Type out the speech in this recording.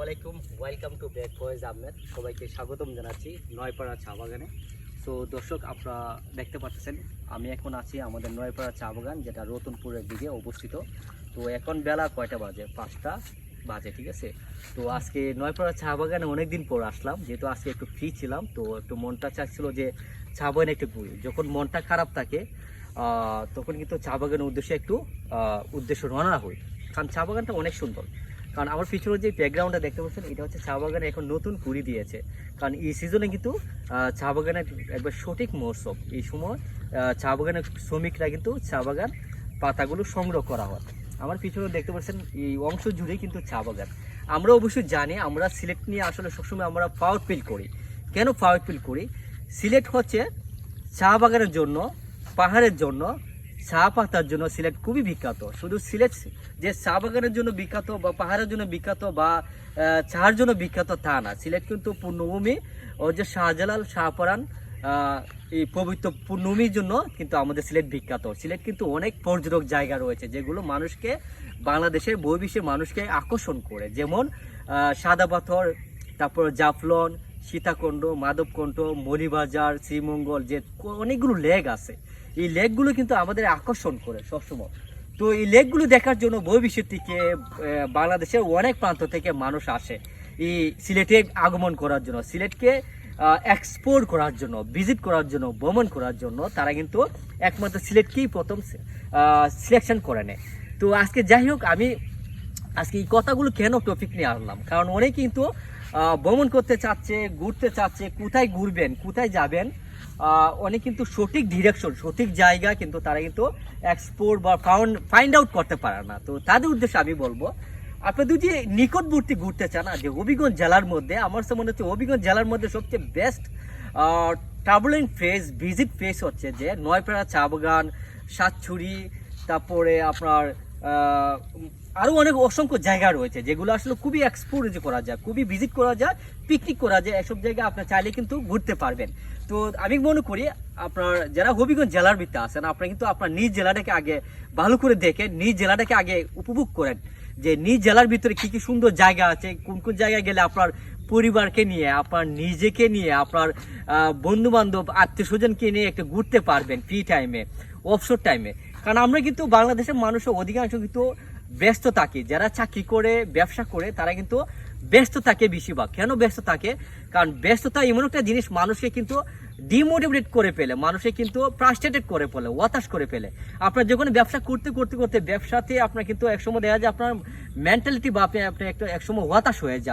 আলাইকুম, welcome to back Faiz Ahmed. সবাইকে স্বাগতম জানাচ্ছি নয়পাড়া চা বাগানে। সো দর্শক, আপনারা দেখতে পাচ্ছেন আমি এখন আছি আমাদের নয়পাড়া চা বাগান, যেটা রতনপুরের দিকে অবস্থিত। তো এখন বেলা কয়টা বাজে? 5টা বাজে, ঠিক আছে। তো আজকে নয়পাড়া চা বাগানে অনেকদিন পর আসলাম, যেহেতু আজকে একটু ফ্রি ছিলাম, তো একটু মনটা চাচ্ছিল যে চা বাগানে একটু ঘুরি। যখন মনটা খারাপ থাকে তখন কিন্তু চা বাগানের উদ্দেশ্যে একটু উদ্দেশ্য রওনা হই, কারণ চা বাগানটা অনেক সুন্দর। কারণ আমার পিছনে যে ব্যাকগ্রাউন্ডটা দেখতে পাচ্ছেন, এটা হচ্ছে চা বাগানে এখন নতুন কুড়ি দিয়েছে। কারণ এই সিজনে কিন্তু চা বাগানের একবার সঠিক মৌসুম। এই সময় চা বাগানের শ্রমিকরা কিন্তু চা বাগান পাতাগুলো সংগ্রহ করা হয়। আমার পিছনে দেখতে পাচ্ছেন এই অংশ জুড়েই কিন্তু চা বাগান। আমরা অবশ্যই জানি, আমরা সিলেট নিয়ে আসলে সবসময় আমরা প্রাউড ফিল করি। কেন প্রাউড ফিল করি? সিলেট হচ্ছে চা বাগানের জন্য, পাহাড়ের জন্য, চা পাতার জন্য সিলেট খুবই বিখ্যাত। শুধু সিলেট যে চা বাগানের জন্য বিখ্যাত বা পাহাড়ের জন্য বিখ্যাত বা চার জন্য বিখ্যাত তা না। সিলেট কিন্তু পূর্ণভূমি ও যে শাহজালাল শাহপরান এই পবিত্র পূর্ণভূমির জন্য কিন্তু আমাদের সিলেট বিখ্যাত। সিলেট কিন্তু অনেক পর্যটক জায়গা রয়েছে যেগুলো মানুষকে, বাংলাদেশের বহির্বিশ্বের মানুষকে আকর্ষণ করে। যেমন সাদা পাথর, তারপর জাফলন, সীতাকুণ্ড, মাধবকুণ্ড, মণিবাজার, শ্রীমঙ্গল, যে অনেকগুলো লেক আছে। এই লেকগুলো কিন্তু আমাদের আকর্ষণ করে সবসময়। তো এই লেকগুলো দেখার জন্য বহির্বিশ্ব থেকে, বাংলাদেশের অনেক প্রান্ত থেকে মানুষ আসে এই সিলেটে আগমন করার জন্য, সিলেটকে এক্সপ্লোর করার জন্য, ভিজিট করার জন্য, ভ্রমণ করার জন্য। তারা কিন্তু একমাত্র সিলেটকেই প্রথম সিলেকশন করে নেয়। তো আজকে যাই হোক, আমি আজকে এই কথাগুলো কেন টপিক নিয়ে আসলাম, কারণ অনেক কিন্তু ভ্রমণ করতে চাচ্ছে, ঘুরতে চাচ্ছে, কোথায় ঘুরবেন, কোথায় যাবেন, অনেক কিন্তু সঠিক ডিরেকশন, সঠিক জায়গা কিন্তু তারা কিন্তু এক্সপ্লোর বা ফাইন্ড আউট করতে পারে না। তো তাদের উদ্দেশ্যে আমি বলবো, আপনারা যদি নিকটবর্তী ঘুরতে চান, যে হবিগঞ্জ জেলার মধ্যে, আমার তো মনে হচ্ছে হবিগঞ্জ জেলার মধ্যে সবচেয়ে best travelling place, visit place হচ্ছে যে নয়পাড়া চা বাগান, সাতছড়ি, তারপরে আপনার আরও অনেক অসংখ্য জায়গা রয়েছে যেগুলো আসলে খুবই এক্সপ্লোর করা যায়, খুবই ভিজিট করা যায়, পিকনিক করা যায়। এসব জায়গায় আপনার চাইলে কিন্তু ঘুরতে পারবেন। তো আমি মনে করি আপনার যারা হবিগঞ্জ জেলার ভিতরে আছেন, আপনারা কিন্তু আপনার নিজ জেলাটাকে আগে ভালো করে দেখেন, নিজ জেলাটাকে আগে উপভোগ করেন, যে নিজ জেলার ভিতরে কী কী সুন্দর জায়গা আছে, কোন কোন জায়গায় গেলে আপনার পরিবারকে নিয়ে, আপনার নিজেকে নিয়ে, আপনার বন্ধু বান্ধব, আত্মীয় স্বজনকে নিয়ে একটু ঘুরতে পারবেন ফ্রি টাইমে, অবসর টাইমে। কারণ আমরা কিন্তু বাংলাদেশের মানুষের অধিকাংশ কিন্তু ব্যস্ত থাকে, যারা চাকরি করে, ব্যবসা করে, তারা কিন্তু ব্যস্ত থাকে বেশিরভাগ। কেন ব্যস্ত থাকে? কারণ ব্যস্ততা এমন একটা জিনিস মানুষকে কিন্তু ডিমোটিভেট করে ফেলে, মানুষকে কিন্তু ফ্রাস্ট্রেটেড করে ফেলে, হতাশ করে ফেলে। আপনার যখন ব্যবসা করতে করতে করতে ব্যবসাতে আপনার কিন্তু একসময় দেখা যায় আপনার মেন্টালিটি বা আপনি একটা একসময় হতাশ হয়ে যান।